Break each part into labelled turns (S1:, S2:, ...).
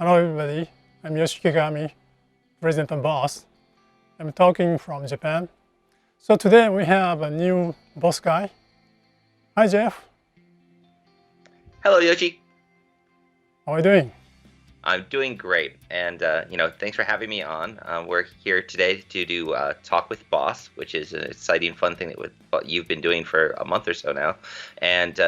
S1: Hello everybody, I'm Yoshiki Kagami, President and Boss. I'm talking from Japan. So today we have a new boss guy. Hi Jeff,
S2: Hello, Yoshi.
S1: how are you doing?
S2: I'm doing great, and thanks for having me on. We're here today to do Talk with Boss, which is an exciting, fun thing what you've been doing for a month or so now. And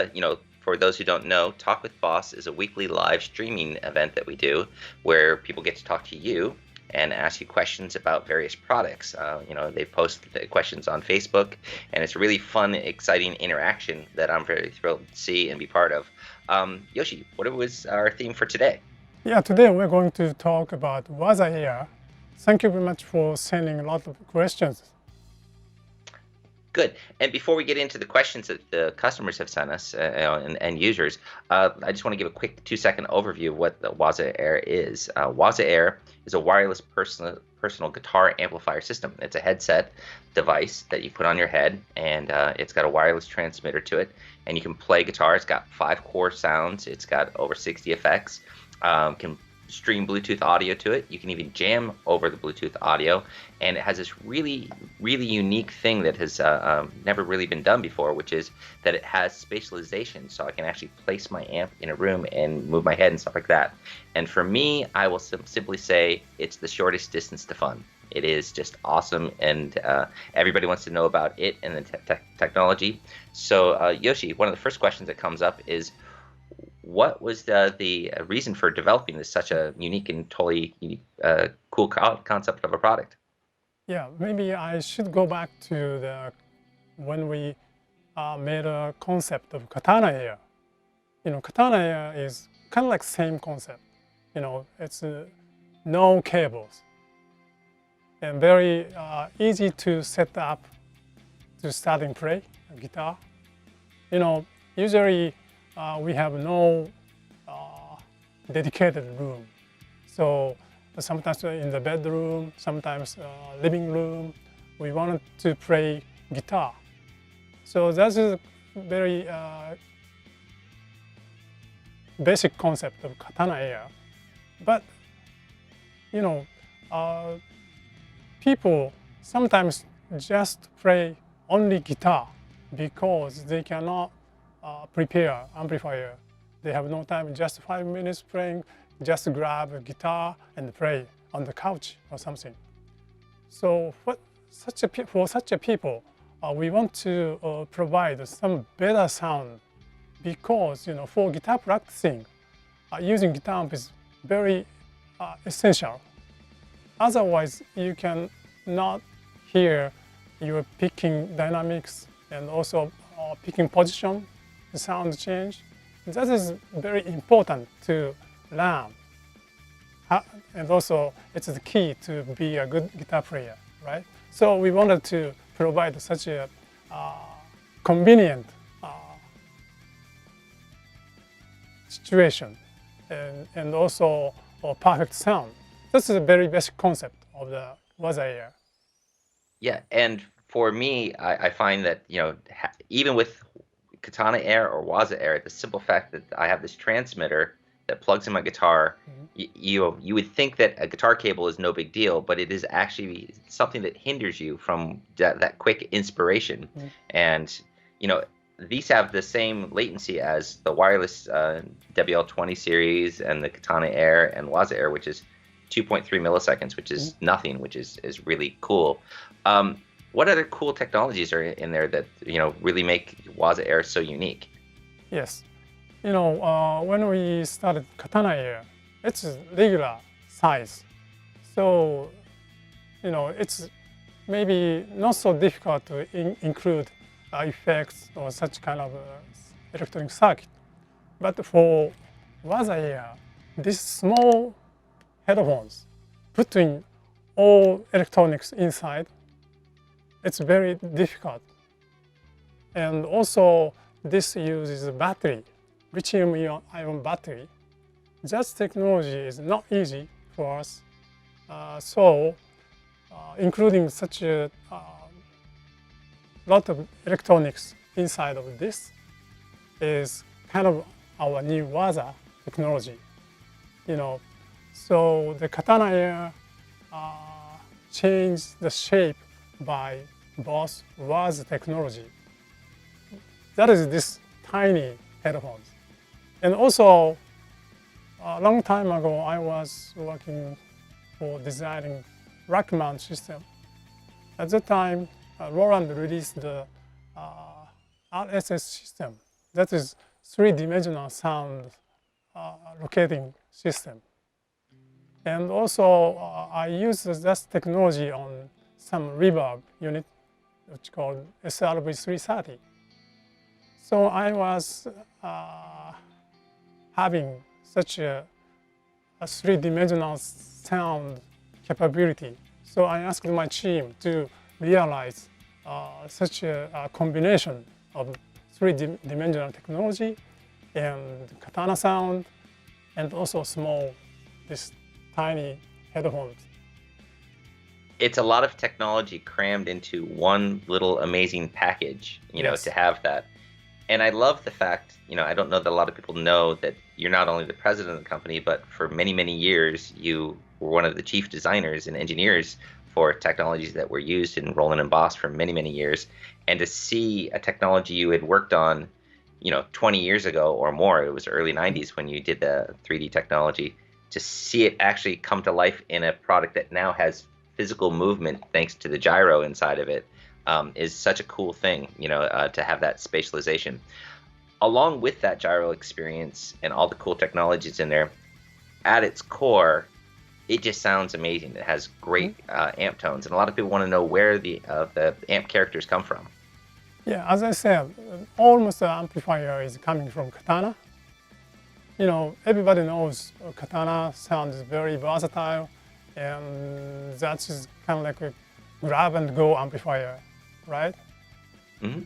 S2: for those who don't know, Talk with Boss is a weekly live streaming event that we do, where people get to talk to you and ask you questions about various products. They post the questions on Facebook, and it's a really fun, exciting interaction that I'm very thrilled to see and be part of. Yoshi, what was our theme for today?
S1: Yeah, today we're going to talk about Waza-Air. Thank you very much for sending a lot of questions.
S2: Good. And before we get into the questions that the customers have sent us and users, I just want to give a quick 2-second overview of what the Waza-Air is. Waza-Air is a wireless personal guitar amplifier system. It's a headset device that you put on your head, and it's got a wireless transmitter to it, and you can play guitar. It's got 5 core sounds. It's got over 60 effects. Can stream Bluetooth audio to it. You can even jam over the Bluetooth audio, and it has this really, really unique thing that has never really been done before, which is that it has spatialization, so I can actually place my amp in a room and move my head and stuff like that. And for me, I will simply say it's the shortest distance to fun. It is just awesome, and everybody wants to know about it and the technology. So Yoshi, one of the first questions that comes up is, what was the reason for developing this such a unique and totally unique, cool concept of a product?
S1: Yeah, maybe I should go back to when we made a concept of Katana Air. Katana Air is kind of like same concept. It's no cables and very easy to set up to start and play a guitar. Usually we have no dedicated room. So sometimes in the bedroom, sometimes living room, we wanted to play guitar. So that's a very basic concept of Katana Air. But people sometimes just play only guitar because they cannot prepare amplifier. They have no time, just 5 minutes playing, just grab a guitar and play on the couch or something. So for such a people, we want to provide some better sound because for guitar practicing, using guitar amp is very essential. Otherwise, you can not hear your picking dynamics and also picking position, the sound change. That is very important to learn. And also, it's the key to be a good guitar player, right? So we wanted to provide such a convenient situation and also a perfect sound. This is a very basic concept of the Waza-Air.
S2: Yeah, and for me, I find that even with Katana Air or Waza-Air, the simple fact that I have this transmitter that plugs in my guitar, you would think that a guitar cable is no big deal, but it is actually something that hinders you from that quick inspiration. And these have the same latency as the wireless WL20 series and the Katana Air and Waza-Air, which is 2.3 milliseconds, which is nothing, which is really cool. What other cool technologies are in there that really make Waza-Air so unique?
S1: Yes, when we started Katana Air, it's regular size, so it's maybe not so difficult to include effects or such kind of electronic circuit. But for Waza-Air, this small headphones putting all electronics inside, it's very difficult. And also, this uses a battery, lithium-ion battery. That technology is not easy for us. Including such a lot of electronics inside of this is kind of our new Waza technology. So the Katana Air changed the shape by both Waza technology. That is this tiny headphones. And also, a long time ago, I was working for designing rack mount system. At that time, Roland released the RSS system. That is three-dimensional sound locating system. And also, I used that technology on some reverb unit, which is called SRV330. So I was having such a three-dimensional sound capability. So I asked my team to realize such a combination of three-dimensional technology and Katana sound, and also small, this tiny headphones.
S2: It's a lot of technology crammed into one little amazing package,
S1: Yes.
S2: to have that. And I love the fact, I don't know that a lot of people know that you're not only the president of the company, but for many, many years, you were one of the chief designers and engineers for technologies that were used in Roland and Boss for many, many years. And to see a technology you had worked on, 20 years ago or more, it was early 90s when you did the 3D technology, to see it actually come to life in a product that now has physical movement thanks to the gyro inside of it, is such a cool thing, to have that spatialization. Along with that gyro experience and all the cool technologies in there, at its core, it just sounds amazing. It has great amp tones, and a lot of people want to know where the amp characters come from.
S1: Yeah, as I said, almost the amplifier is coming from Katana. Everybody knows Katana sound is very versatile, and that is kind of like a grab and go amplifier, right?
S2: Mm-hmm.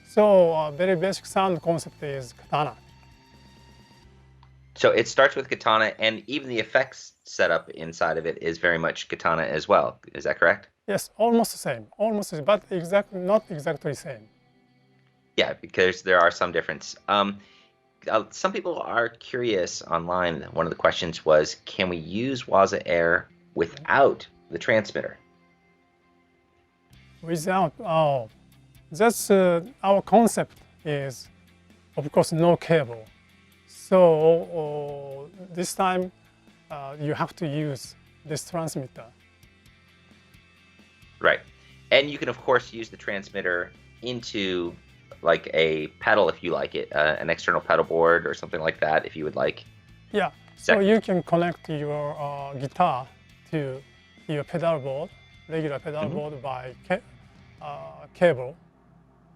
S1: So very basic sound concept is Katana.
S2: So it starts with Katana, and even the effects setup inside of it is very much Katana as well. Is that correct?
S1: Yes, almost the same, but not exactly same.
S2: Yeah, because there are some difference. Some people are curious online. One of the questions was, can we use Waza-Air without the transmitter?
S1: Without, that's our concept is, of course, no cable. So this time you have to use this transmitter.
S2: Right. And you can, of course, use the transmitter into like a pedal if you like it, an external pedal board or something like that if you would like.
S1: Yeah, so you can connect your guitar to your pedal board, regular pedal board by cable,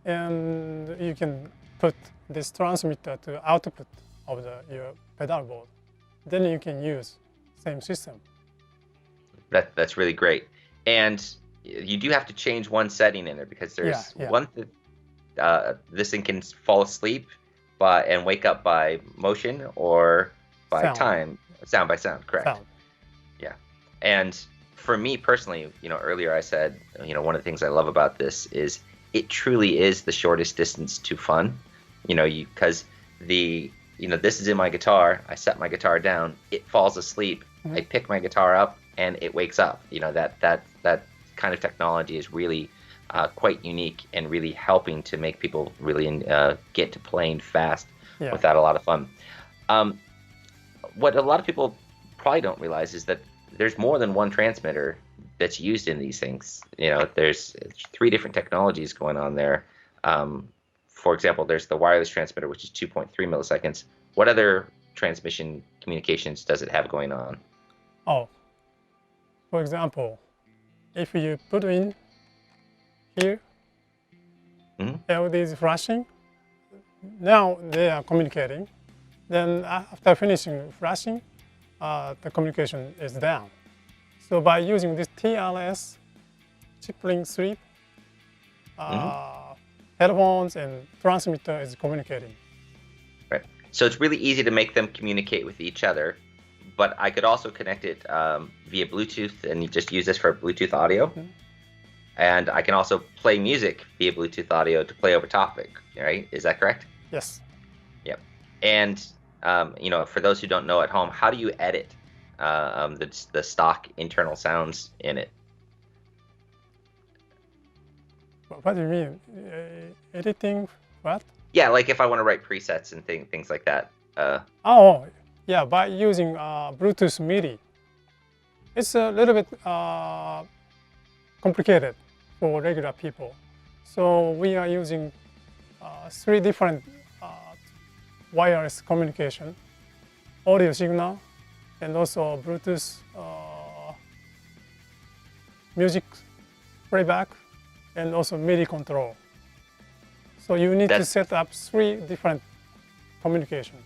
S1: and you can put this transmitter to output of your pedal board. Then you can use same system.
S2: That's really great. And you do have to change one setting in there because there's one this thing can fall asleep and wake up by motion or by sound by sound, correct?
S1: Sound.
S2: Yeah. And for me personally, earlier I said, one of the things I love about this is it truly is the shortest distance to fun. Because this is in my guitar, I set my guitar down, it falls asleep, I pick my guitar up and it wakes up. That kind of technology is really quite unique and really helping to make people really get to playing fast without a lot of fun. What a lot of people probably don't realize is that there's more than one transmitter that's used in these things. There's three different technologies going on there. For example, there's the wireless transmitter, which is 2.3 milliseconds. What other transmission communications does it have going on?
S1: Oh, for example, if you put in here, LED is flashing. Now they are communicating. Then after finishing flashing, the communication is down. So by using this TRS, chip link sweep, headphones and transmitter is communicating.
S2: Right. So it's really easy to make them communicate with each other, but I could also connect it via Bluetooth and you just use this for Bluetooth audio. And I can also play music via Bluetooth audio to play over top it, right? Is that correct?
S1: Yes.
S2: Yep. And, for those who don't know at home, how do you edit the stock internal sounds in it.
S1: What do you mean? Editing what?
S2: Yeah, like if I want to write presets and things like that.
S1: Oh, yeah, by using Bluetooth MIDI. It's a little bit complicated for regular people. So we are using 3 different wireless communication, audio signal, and also Bluetooth music playback, and also MIDI control. So you need to set up 3 different communication.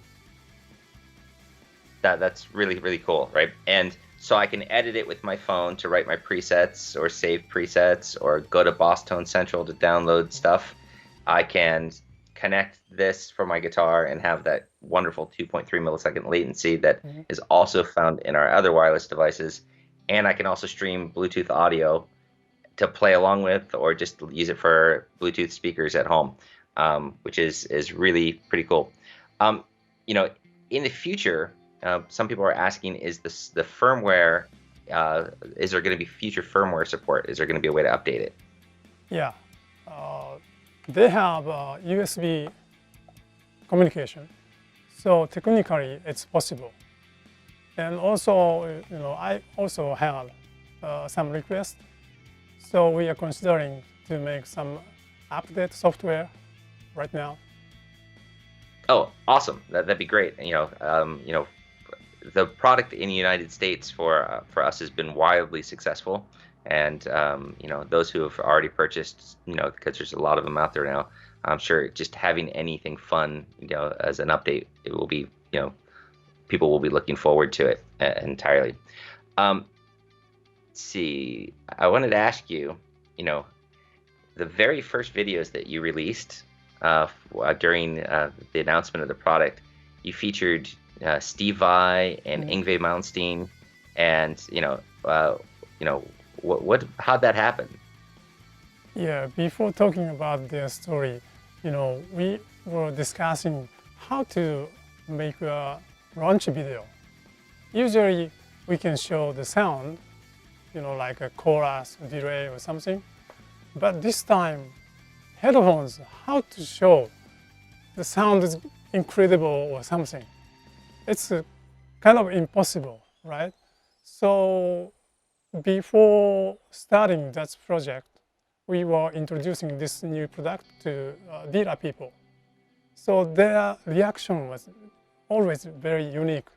S2: That's really, really cool, right? And so I can edit it with my phone to write my presets or save presets or go to Boss Tone Central to download stuff. I can connect this for my guitar and have that wonderful 2.3 millisecond latency that is also found in our other wireless devices. And I can also stream Bluetooth audio to play along with, or just use it for Bluetooth speakers at home, which is really pretty cool. You know, in the future, some people are asking, is the firmware, is there going to be future firmware support? Is there going to be a way to update it?
S1: Yeah, they have USB communication, so technically it's possible. And also, you know, I also have some requests, so we are considering to make some update software right now.
S2: Oh, awesome! That'd be great. You know, the product in the United States for us has been wildly successful, and you know, those who have already purchased, you know, because there's a lot of them out there now, I'm sure just having anything fun, you know, as an update, it will be, you know, people will be looking forward to it entirely. Let's see, I wanted to ask you, you know, the very first videos that you released during the announcement of the product, you featured Steve Vai and Yngwie Malmsteen, and how'd that happen?
S1: Yeah, before talking about their story, you know, we were discussing how to make a launch video. Usually we can show the sound, you know, like a chorus, delay or something. But this time, headphones, how to show the sound is incredible or something. It's kind of impossible, right? So before starting that project, we were introducing this new product to dealer people. So their reaction was always very unique.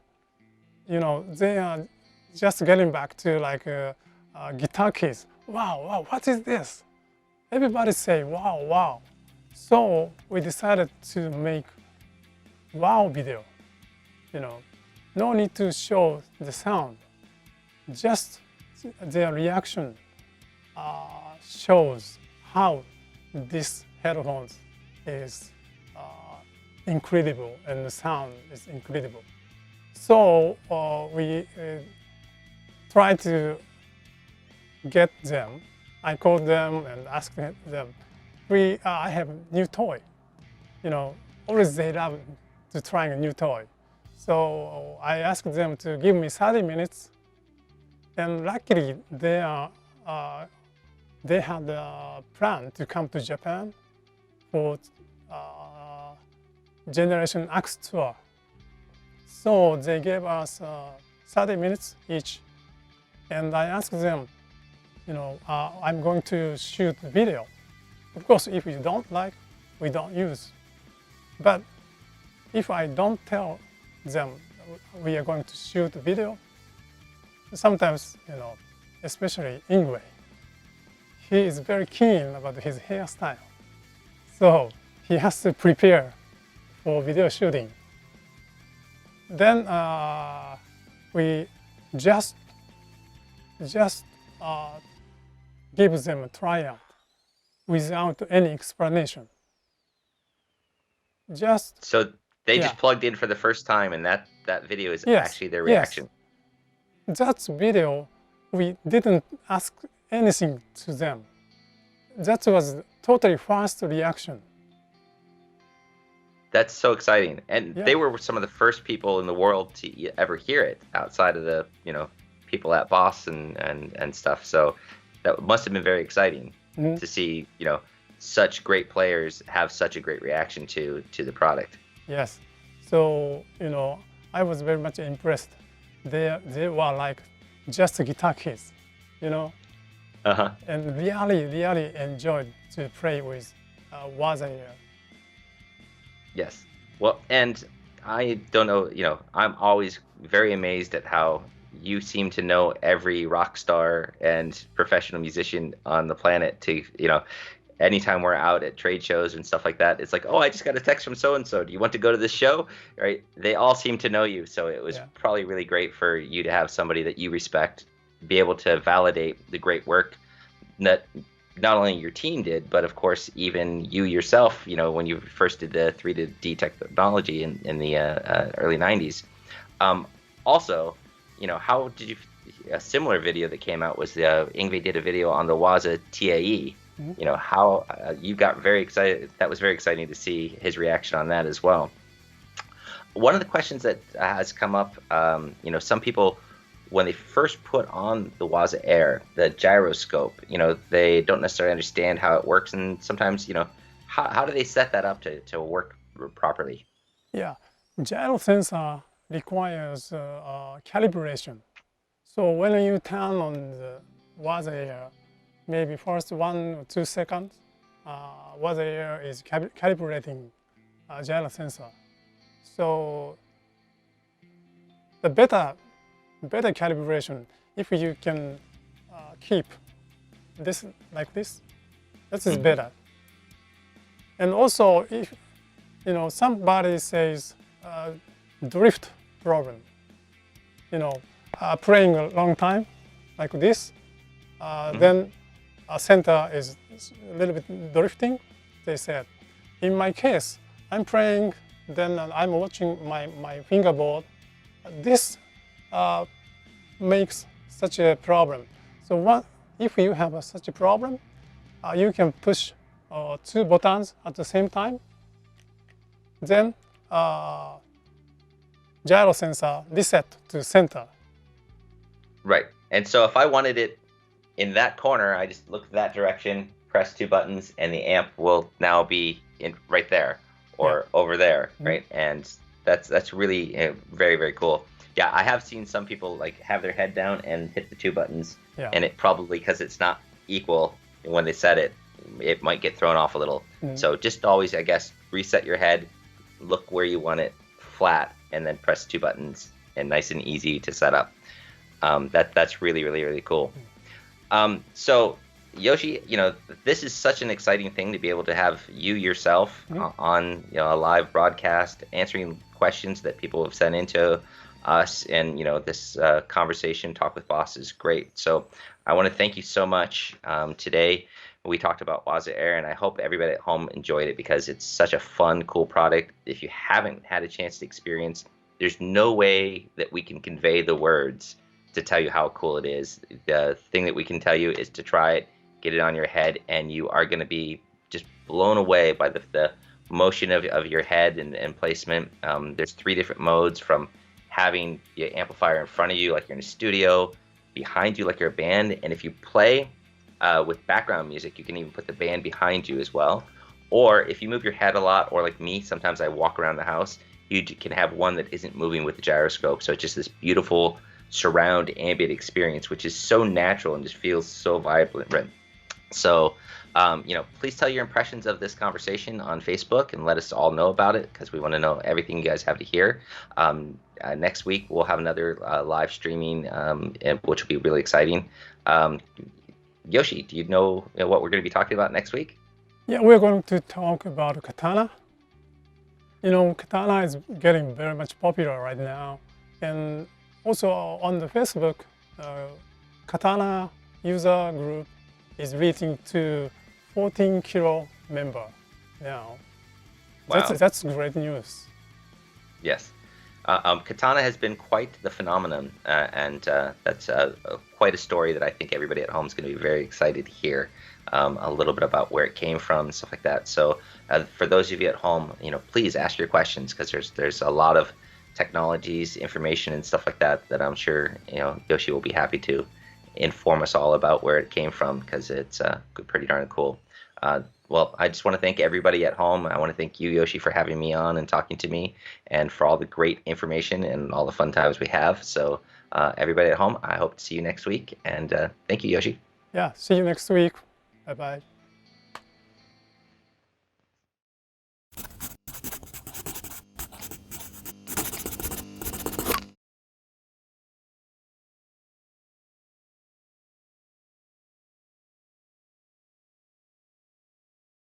S1: You know, they are just getting back to like a guitar case. Wow, wow, what is this? Everybody say, wow, wow. So we decided to make wow video. You know, no need to show the sound. Just their reaction shows how this headphones is incredible and the sound is incredible. So we try to get them. I called them and asked them, I have a new toy. You know, always they love to try a new toy. So I asked them to give me 30 minutes. And luckily, they had a plan to come to Japan for Generation X tour. So they gave us 30 minutes each. And I asked them, you know, I'm going to shoot video. Of course, if you don't like, we don't use. But if I don't tell them we are going to shoot video, sometimes, you know, especially Yngwie, he is very keen about his hairstyle. So he has to prepare for video shooting. Then we just give them a tryout without any explanation.
S2: So they just plugged in for the first time, and that video is actually their reaction.
S1: Yes. That video, we didn't ask anything to them. That was totally fast reaction.
S2: That's so exciting. And
S1: Yeah.
S2: they were some of the first people in the world to ever hear it outside of the, people at Boss and stuff. So that must have been very exciting
S1: Mhm.
S2: to see, such great players have such a great reaction to the product.
S1: Yes. So, I was very much impressed. They were like just guitar kids, you know,
S2: Uh-huh.
S1: and really enjoyed to play with Waza-Air.
S2: Yes. Well, and I don't know, I'm always very amazed at how you seem to know every rock star and professional musician on the planet to, anytime we're out at trade shows and stuff like that, it's like, oh, I just got a text from so and so. Do you want to go to this show? Right? They all seem to know you, so it was
S1: Yeah.
S2: probably really great for you to have somebody that you respect be able to validate the great work that not only your team did, but of course even you yourself. When you first did the 3D technology in the early '90s. Um, Also, how did you? A similar video that came out was Ingve did a video on the Waza TAE.
S1: Mhm.
S2: How you got very excited. That was very exciting to see his reaction on that as well. One of the questions that has come up, some people, when they first put on the Waza-Air, the gyroscope, they don't necessarily understand how it works, and sometimes, how do they set that up to work properly?
S1: Yeah. Gyro sensor requires calibration. So when you turn on the Waza-Air, maybe first 1 or 2 seconds, Waza-Air is calibrating gyro sensor. So the better calibration, if you can keep this like this, this is better. And also, if somebody says drift problem, playing a long time like this, then a center is a little bit drifting. They said, in my case, I'm playing, then I'm watching my fingerboard. This makes such a problem. So if you have such a problem, you can push 2 buttons at the same time. Then gyro sensor reset to center.
S2: Right. And so if I wanted it in that corner, I just look that direction, press 2 buttons, and the amp will now be right there or over there, right? And that's really very, very cool. Yeah, I have seen some people like have their head down and hit the 2 buttons, and it probably, because it's not equal when they set it, it might get thrown off a little. So just always, I guess, reset your head, look where you want it flat, and then press 2 buttons, and nice and easy to set up. That's really, really, really cool. So Yoshi, this is such an exciting thing to be able to have you yourself on a live broadcast, answering questions that people have sent into us, and this conversation, Talk with Boss, is great. So I want to thank you so much. Today we talked about Waza-Air, and I hope everybody at home enjoyed it, because it's such a fun, cool product. If you haven't had a chance to experience, there's no way that we can convey the words to tell you how cool it is. The thing that we can tell you is to try it, get it on your head, and you are going to be just blown away by the motion of your head and placement. There's 3 different modes, from having the amplifier in front of you like you're in a studio, behind you like you're a band, and if you play with background music, you can even put the band behind you as well. Or if you move your head a lot, or like me, sometimes I walk around the house, you can have one that isn't moving with the gyroscope. So it's just this beautiful surround ambient experience, which is so natural and just feels so vibrant. So, please tell your impressions of this conversation on Facebook and let us all know about it, because we want to know everything you guys have to hear. Next week, we'll have another live streaming, which will be really exciting. Yoshi, do you know what we're going to be talking about next week?
S1: Yeah, we're going to talk about Katana. Katana is getting very much popular right now. And also on the Facebook, Katana user group is reaching to 14 kilo member now.
S2: Wow.
S1: That's great news.
S2: Yes. Katana has been quite the phenomenon, and that's quite a story that I think everybody at home is going to be very excited to hear a little bit about where it came from and stuff like that. So, for those of you at home, please ask your questions because there's a lot of technologies, information, and stuff like that that I'm sure Yoshi will be happy to inform us all about where it came from because it's pretty darn cool. Well, I just want to thank everybody at home. I want to thank you, Yoshi, for having me on and talking to me, and for all the great information and all the fun times we have. So, everybody at home, I hope to see you next week. And thank you, Yoshi.
S1: Yeah, see you next week. Bye-bye.